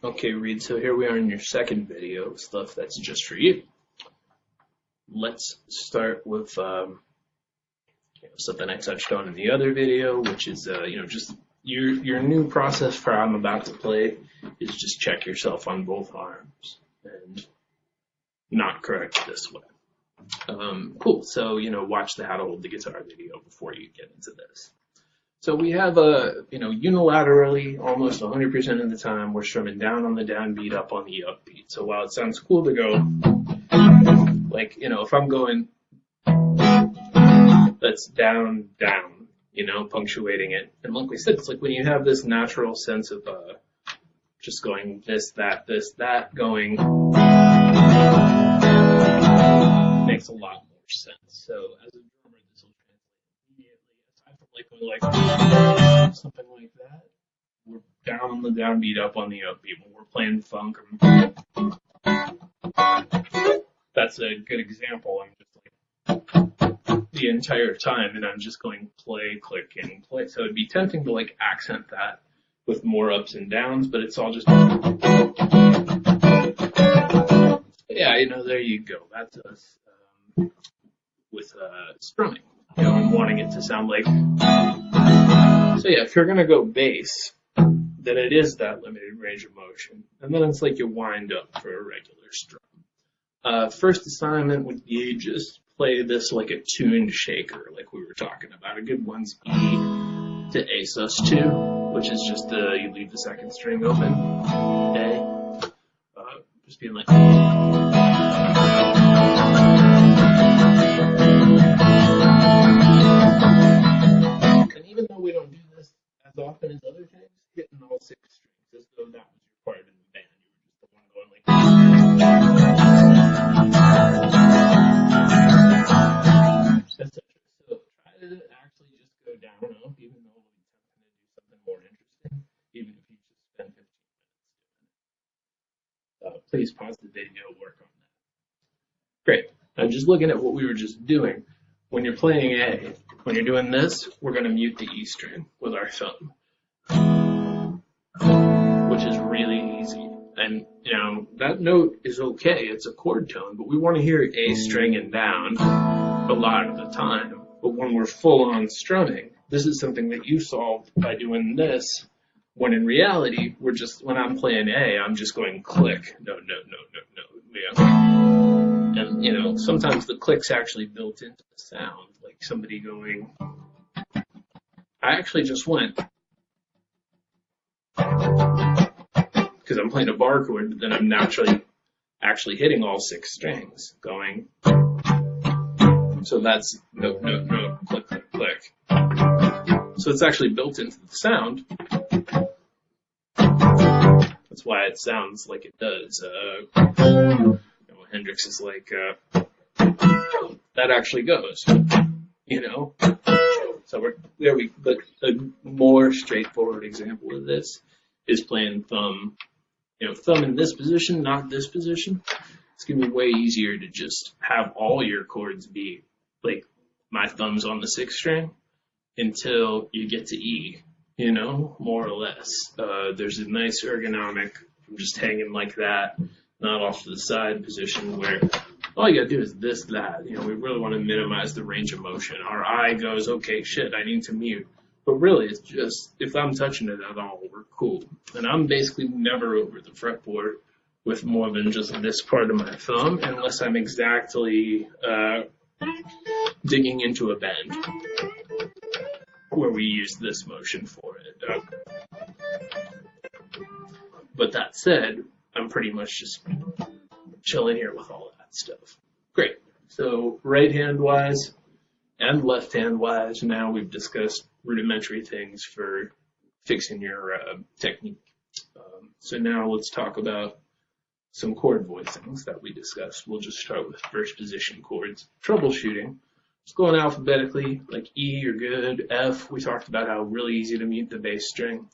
Okay, Reid, so here we are in your second video, stuff that's just for you. Let's start with something I touched on in the other video, which is, just your new process for how I'm about to play is just check yourself on both arms and not correct this way. Cool, so, watch the how to hold the guitar video before you get into this. So we have unilaterally, almost 100% of the time, we're strumming down on the downbeat, up on the upbeat. So while it sounds cool to go, if I'm going, that's down, down, punctuating it. And like we said, it's like when you have this natural sense of just going this, that, going, makes a lot more sense. So as a drummer, this will like something like that. We're down on the downbeat, up on the upbeat. When we're playing funk, that's a good example. I'm just like the entire time, and I'm just going play, click, and play. So it'd be tempting to like accent that with more ups and downs, but it's all just there you go. That's us with strumming. And wanting it to sound like. So yeah, if you're gonna go bass, then it is that limited range of motion, and then it's like you wind up for a regular strum. First assignment would be just play this like a tuned shaker, like we were talking about. A good one's E to A sus2, which is just you leave the second string open. A, just being like. Even though we don't do this as often as other things, hitting all six strings as though that was required in the band. You were just the one going like etc. So try to actually just go down and up, even though we're going to do something more interesting, even if you just spend 15 minutes. Please pause the video, work on that. Great. I'm just looking at what we were just doing. When you're playing A, when you're doing this, we're going to mute the E string with our thumb, which is really easy. And, that note is okay. It's a chord tone, but we want to hear A string and down a lot of the time. But when we're full on strumming, this is something that you solved by doing this, when in reality, when I'm playing A, I'm just going click, no. And, sometimes the click's actually built into the sound, like somebody going, I actually just went, because I'm playing a bar chord, but then I'm naturally actually hitting all six strings, going, so that's no, click, click, click. So it's actually built into the sound. That's why it sounds like it does. Hendrix is like, that actually goes, So but a more straightforward example of this is playing thumb, thumb in this position, not this position. It's going to be way easier to just have all your chords be like my thumb's on the sixth string until you get to E, more or less. There's a nice ergonomic from just hanging like that, not off to the side position where all you gotta do is this, that. We really want to minimize the range of motion. Our eye goes, okay, shit, I need to mute. But really, it's just, if I'm touching it at all, we're cool. And I'm basically never over the fretboard with more than just this part of my thumb, unless I'm exactly digging into a bend, where we use this motion for it. But that said, I'm pretty much just chilling here with all that stuff. Great. So right hand wise and left hand wise, now we've discussed rudimentary things for fixing your technique. So now let's talk about some chord voicings that we discussed. We'll just start with first position chords. Troubleshooting. Just going alphabetically, like E, you're good. F, we talked about how really easy to mute the bass string,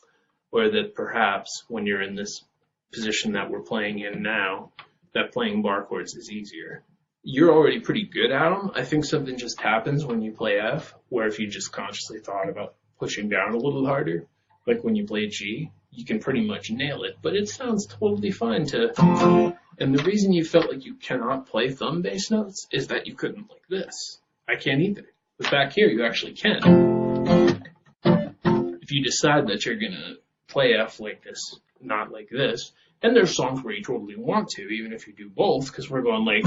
or that perhaps when you're in this position that we're playing in now, that playing bar chords is easier. You're already pretty good at them. I think something just happens when you play F, where if you just consciously thought about pushing down a little harder, like when you play G, you can pretty much nail it, but it sounds totally fine to, and the reason you felt like you cannot play thumb bass notes is that you couldn't like this. I can't either. But back here, you actually can. If you decide that you're going to play F like this, not like this, and there's songs where you totally want to, even if you do both, because we're going like,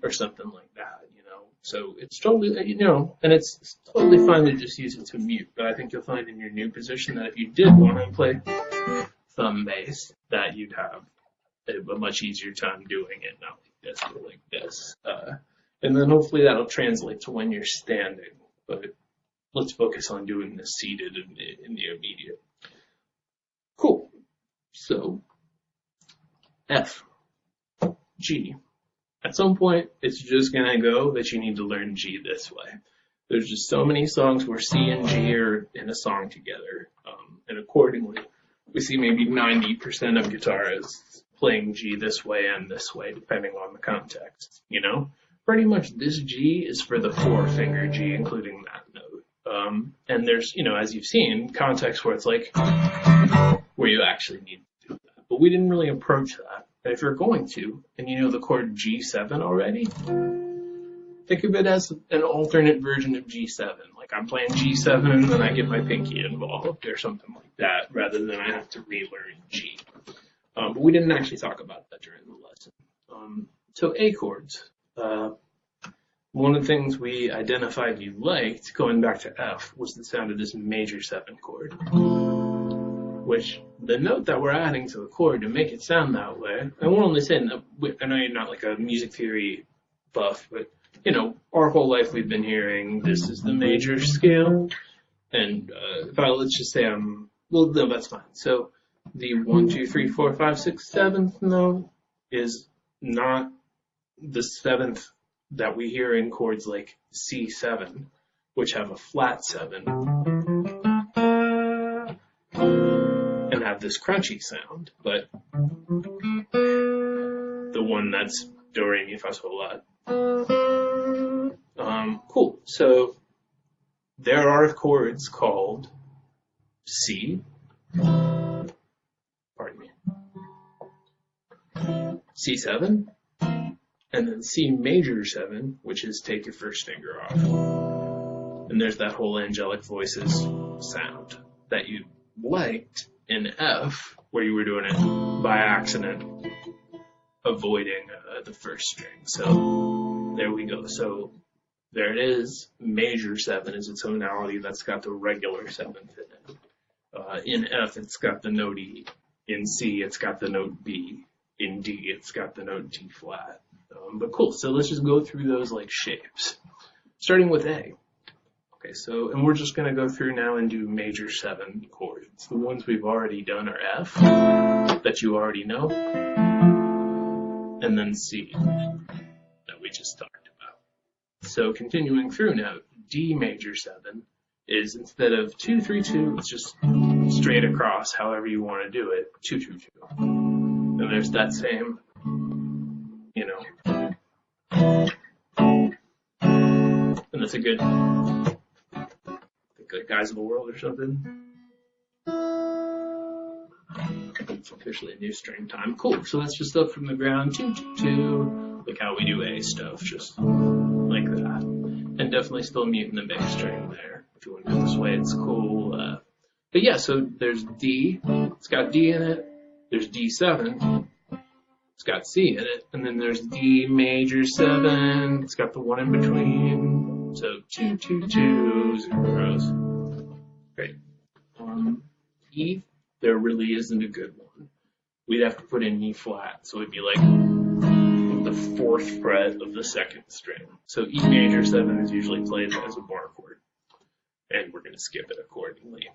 or something like that, you know. So it's totally, you know, and it's totally fine to just use it to mute, but I think you'll find in your new position that if you did want to play thumb bass, that you'd have a much easier time doing it, not like this, but like this. And then hopefully that'll translate to when you're standing, but let's focus on doing this seated in the immediate. Cool. So, F, G. At some point, it's just going to go that you need to learn G this way. There's just so many songs where C and G are in a song together, and accordingly, we see maybe 90% of guitarists playing G this way and this way, depending on the context, you know? Pretty much this G is for the 4-finger G, including that note. And there's, you know, as you've seen, contexts where it's like, where you actually need to do that. But we didn't really approach that. And if you're going to, and you know the chord G7 already, think of it as an alternate version of G7. Like I'm playing G7 and then I get my pinky involved or something like that, rather than I have to relearn G. But we didn't actually talk about that during the lesson. So A chords. One of the things we identified you liked, going back to F, was the sound of this major 7 chord. Which, the note that we're adding to the chord to make it sound that way, I won't only say, I know you're not like a music theory buff, but, you know, our whole life we've been hearing, this is the major scale, and let's just say well, no, that's fine. So, the 1, 2, 3, 4, 5, 6, 7th note is not the 7th that we hear in chords like C7, which have a flat 7, and have this crunchy sound, but the one that's do, re, mi, fa, sol, la. Cool. So there are chords called C, pardon me, C7, and then C major 7, which is take your first finger off. And there's that whole angelic voices sound that you liked in F, where you were doing it by accident, avoiding the first string. So there we go. So there it is. Major 7 is a tonality that's got the regular 7th in it. In F, it's got the note E. In C, it's got the note B. In D, it's got the note D flat. But cool, so let's just go through those like shapes. Starting with A. Okay, so, and we're just going to go through now and do major 7 chords. The ones we've already done are F, that you already know, and then C, that we just talked about. So continuing through now, D major 7 is, instead of 2, 3, 2, it's just straight across, however you want to do it, 2, 2, 2. And there's that same, you know, and that's a good Guys of the World or something. It's officially a new string time. Cool. So that's just up from the ground. 2, 2, 2. Like how we do A stuff, just like that. And definitely still muting the bass string there. If you want to do it this way, it's cool. But yeah, so there's D. It's got D in it. There's D7. It's got C in it. And then there's D major 7. It's got the 1 in between. So 2, 2, 2, zeros. Great. E, there really isn't a good one. We'd have to put in E flat, so it'd be like the 4th fret of the 2nd string. So E major 7 is usually played as a bar chord, and we're going to skip it accordingly.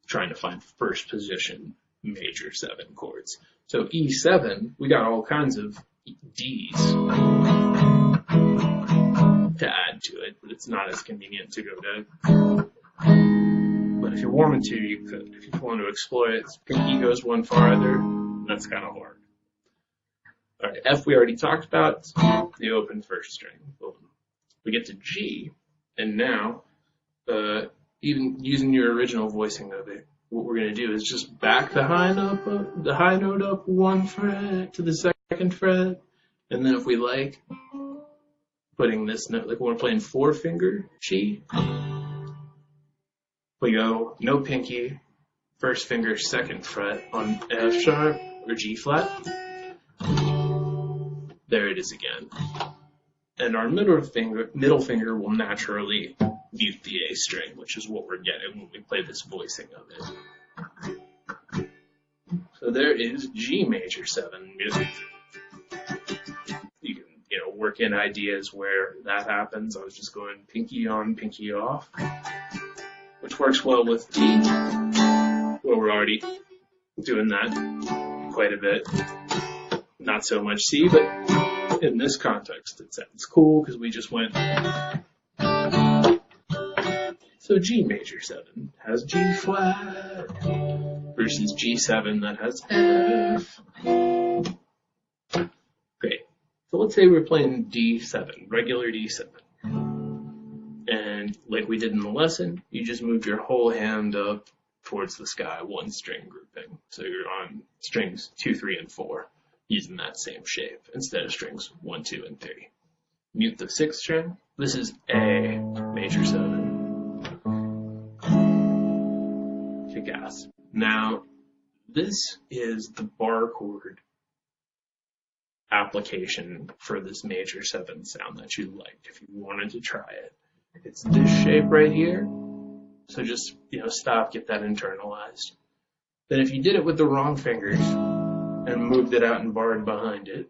Trying to find first position major 7 chords. So E7, we got all kinds of Ds to add to it, but it's not as convenient to go to. But if you're wanting to, you could. If you want to explore it, pinky goes one farther. That's kind of hard. All right, F we already talked about, the open first string. Boom. We get to G, and now even using your original voicing of it, what we're going to do is just back the high note up 1 fret to the 2nd fret, and then if we like, putting this note, like when we're playing 4-finger G, we go no pinky, 1st finger 2nd fret on F sharp or G flat. There it is again. And our middle finger will naturally mute the A string, which is what we're getting when we play this voicing of it. So there is G major 7 music. You can, work in ideas where that happens. I was just going pinky on, pinky off, which works well with D, where we're already doing that quite a bit. Not so much C, but in this context, it's cool because we just went. So G major 7 has G flat versus G7 that has F. Great. So let's say we're playing D7, regular D7. And like we did in the lesson, you just moved your whole hand up towards the sky, 1 string grouping. So you're on strings 2, 3, and 4. Using that same shape instead of strings 1, 2, and 3. Mute the 6th string. This is A major 7. Kick ass. Now, this is the bar chord application for this major 7 sound that you liked. If you wanted to try it, it's this shape right here. So just stop, get that internalized. Then if you did it with the wrong fingers and moved it out and barred behind it,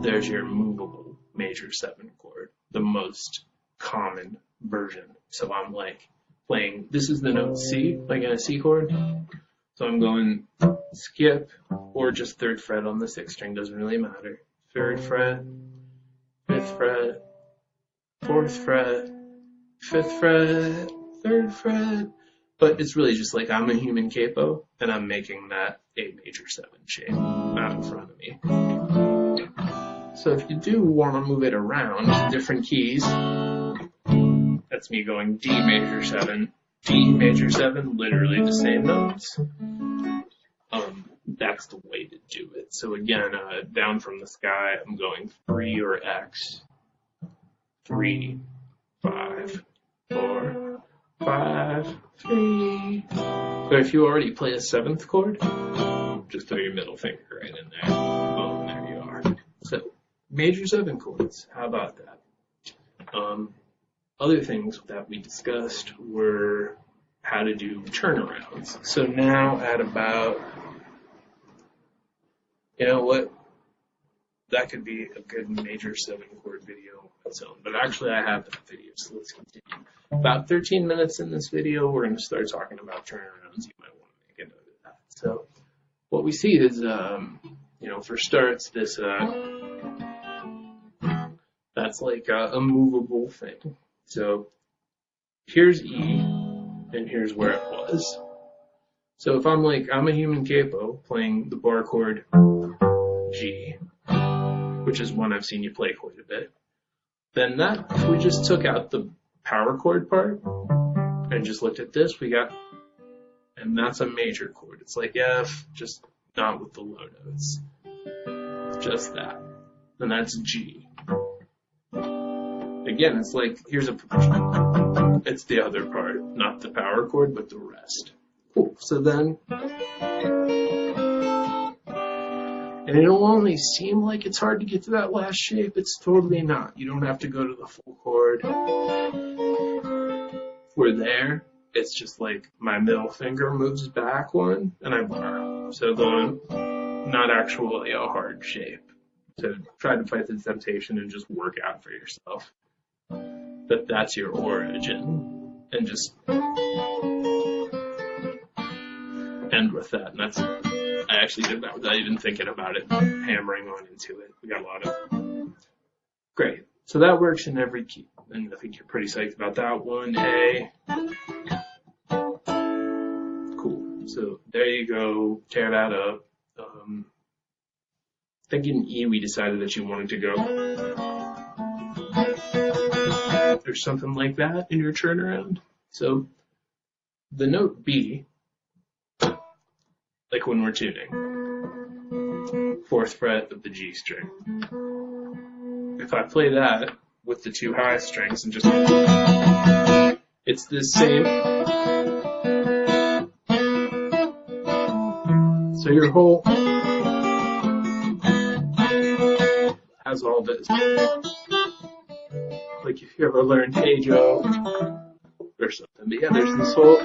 there's your movable major 7 chord, the most common version. So I'm like playing, this is the note C, like in a C chord. So I'm going skip or just 3rd fret on the 6th string, doesn't really matter. 3rd fret, 5th fret, 4th fret, 5th fret, 3rd fret. But it's really just like I'm a human capo, and I'm making that A major 7 shape out in front of me. So if you do want to move it around to different keys, that's me going D major 7, D major 7, literally the same notes. That's the way to do it. So again, down from the sky, I'm going 3 or X, 3, 5, 4, 5, 3. So if you already play a 7th chord, just throw your middle finger right in there. Boom, there you are. So major 7 chords, how about that? Other things that we discussed were how to do turnarounds. So now at about, that could be a good major 7 chord video on its own, but actually I have that video, so let's continue. About 13 minutes in this video, we're going to start talking about turnarounds. You might want to make a note of that. So what we see is, for starts, this, that's like a movable thing. So here's E, and here's where it was. So if I'm a human capo playing the bar chord G, which is one I've seen you play quite a bit, then that, if we just took out the power chord part and just looked at this, and that's a major chord. It's like F, just not with the low notes. Just that. And that's G. Again, it's like, here's a progression. It's the other part, not the power chord, but the rest. Cool. So then, and it'll only seem like it's hard to get to that last shape. It's totally not. You don't have to go to the full chord. If we're there, it's just like my middle finger moves back 1, and I bar. So going, not actually a hard shape. So try to fight the temptation and just work out for yourself that that's your origin, and just end with that. And that's, I actually did that without even thinking about it, hammering on into it. We got a lot of, great. So that works in every key, and I think you're pretty psyched about that one. A, cool. So there you go, tear that up. I think in E we decided that you wanted to go or something like that in your turnaround. So the note B, like when we're tuning, 4th fret of the G string. If I play that with the 2 high strings and just, it's the same. So your whole has all this. Like if you ever learned Hey Joe or something, but yeah, there's this whole,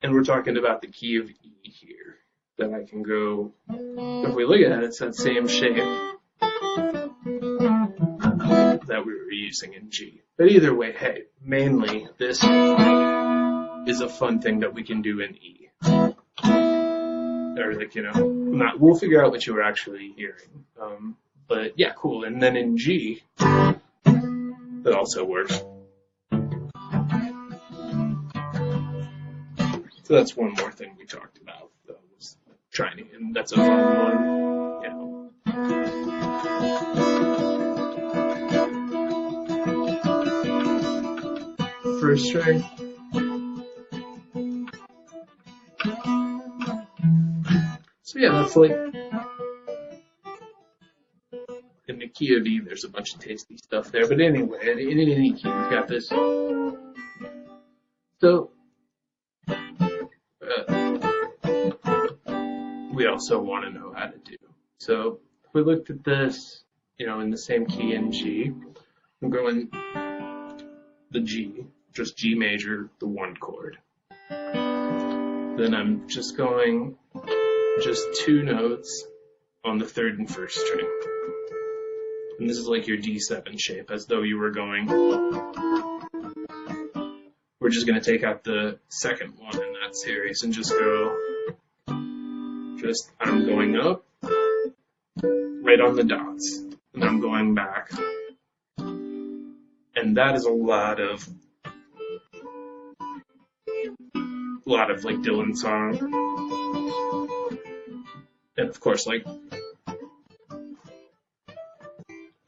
and we're talking about the key of E here, that I can go, if we look at it, it's that same shape that we were using in G. But either way, hey, mainly this is a fun thing that we can do in E. Or like, we'll figure out what you were actually hearing. But yeah, cool. And then in G, that also works. So that's one more thing we talked about. Was trying to, and that's a fun one. First string. So yeah, that's like, in the key of E, there's a bunch of tasty stuff there. But anyway, in any key, we've got this. So we also want to know how to do. So if we looked at this, in the same key in G, I'm going the G, just G major, the 1 chord. Then I'm just going just 2 notes on the 3rd and 1st string. And this is like your D7 shape, as though you were going. We're just going to take out the 2nd one in that series and just go, I'm going up, right on the dots, and I'm going back. And that is a lot of like Dylan song. And of course, like,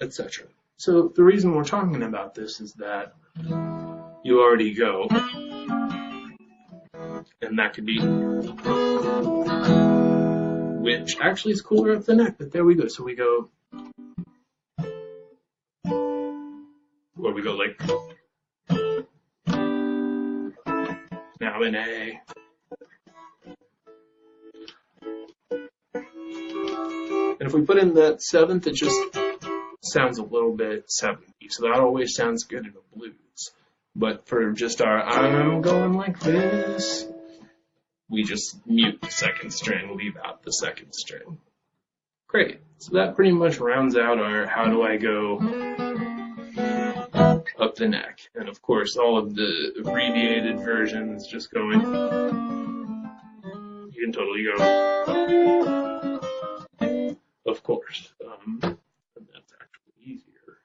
etc. So the reason we're talking about this is that you already go, and that could be, which actually is cooler up the neck, but there we go. So we go, or we go like, now in A. And if we put in that 7th, it just sounds a little bit 70. So that always sounds good in a blues. But for just our I'm going like this, we just mute the 2nd string, leave out the 2nd string. Great. So that pretty much rounds out our how do I go up the neck. And of course, all of the abbreviated versions just going, you can totally go, of course. And that's actually easier,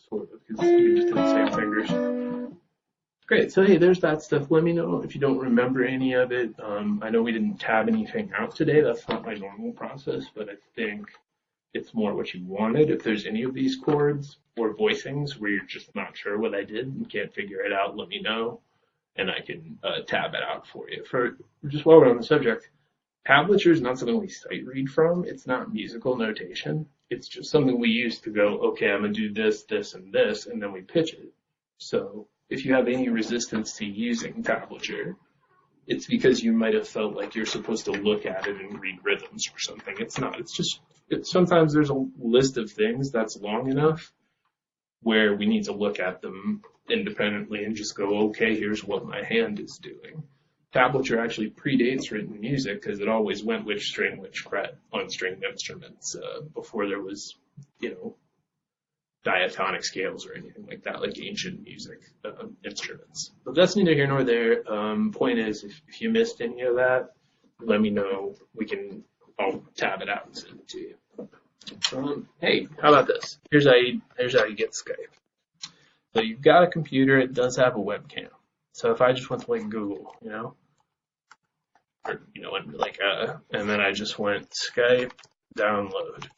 sort of, because you can just do the same fingers. Great, so hey, there's that stuff. Let me know if you don't remember any of it. I know we didn't tab anything out today. That's not my normal process, but I think it's more what you wanted. If there's any of these chords or voicings where you're just not sure what I did and can't figure it out, let me know, and I can tab it out for you. For just while we're on the subject, tablature is not something we sight read from. It's not musical notation. It's just something we use to go, okay, I'm going to do this, this, and this, and then we pitch it. So if you have any resistance to using tablature, it's because you might have felt like you're supposed to look at it and read rhythms or something. It's not. It's just, sometimes there's a list of things that's long enough where we need to look at them independently and just go, okay, here's what my hand is doing. Tablature actually predates written music because it always went which string, which fret on stringed instruments before there was, diatonic scales or anything like that, like ancient music instruments. But that's neither here nor there. Point is, if you missed any of that, let me know. I'll tab it out and send it to you. Hey, how about this? Here's how you get Skype. So you've got a computer. It does have a webcam. So if I just went to like Google, and then I just went Skype download.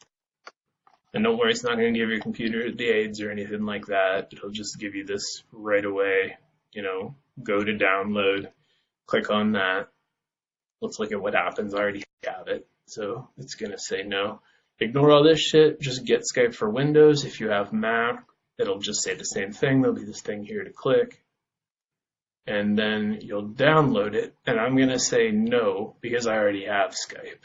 And don't worry, it's not going to give your computer the aids or anything like that. It'll just give you this right away, go to download, click on that. Let's look at what happens. I already have it. So it's going to say no. Ignore all this shit. Just get Skype for Windows. If you have Mac, it'll just say the same thing. There'll be this thing here to click. And then you'll download it. And I'm going to say no because I already have Skype.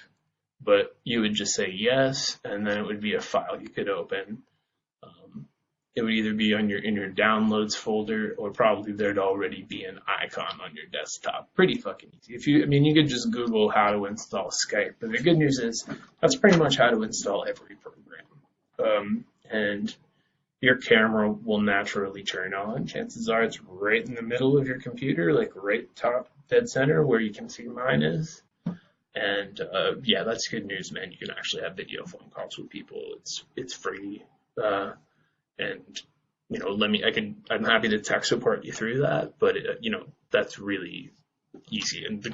But you would just say yes, and then it would be a file you could open. It would either be in your downloads folder, or probably there'd already be an icon on your desktop. Pretty fucking easy. You could just Google how to install Skype. But the good news is that's pretty much how to install every program. And your camera will naturally turn on. Chances are it's right in the middle of your computer, like right top dead center where you can see mine is. And yeah, that's good news, man. You can actually have video phone calls with people. It's free. And I'm happy to tech support you through that, but that's really easy. And the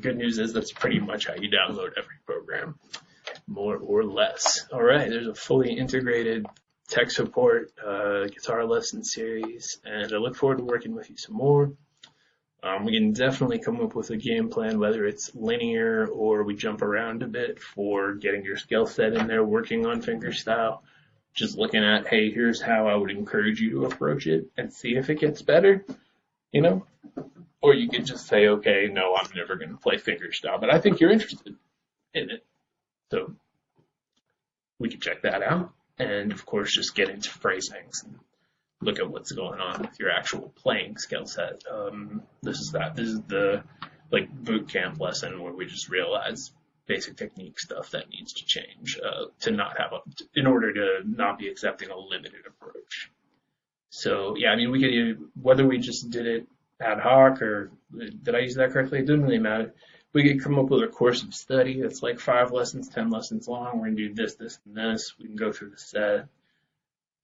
good news is that's pretty much how you download every program, more or less. All right, there's a fully integrated tech support guitar lesson series, and I look forward to working with you some more. We can definitely come up with a game plan, whether it's linear or we jump around a bit for getting your skill set in there, working on fingerstyle. Just looking at, hey, here's how I would encourage you to approach it and see if it gets better, Or you could just say, okay, no, I'm never going to play fingerstyle, but I think you're interested in it. So we could check that out. And, of course, just get into phrasings and look at what's going on with your actual playing skill set. This is the boot camp lesson where we just realize basic technique stuff that needs to change in order to not be accepting a limited approach. So yeah, we could whether we just did it ad hoc or did I use that correctly? It doesn't really matter. We could come up with a course of study that's like 5 lessons, 10 lessons long. We're gonna do this, this, and this. We can go through the set.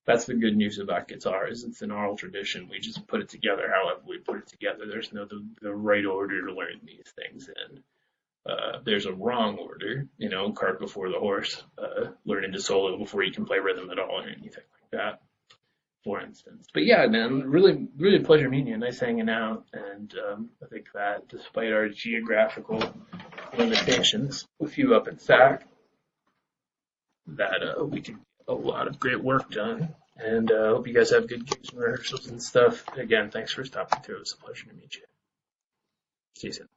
That's the good news about guitar is it's an oral tradition. We just put it together however we put it together. There's no the right order to learn these things in. There's a wrong order, cart before the horse, learn into solo before you can play rhythm at all or anything like that, for instance. But yeah, man, really, really a pleasure meeting you. Nice hanging out. And I think that despite our geographical limitations, with you up in SAC, that we can get a lot of great work done. And I hope you guys have good gigs and rehearsals and stuff. Again, thanks for stopping through. It was a pleasure to meet you. See you soon.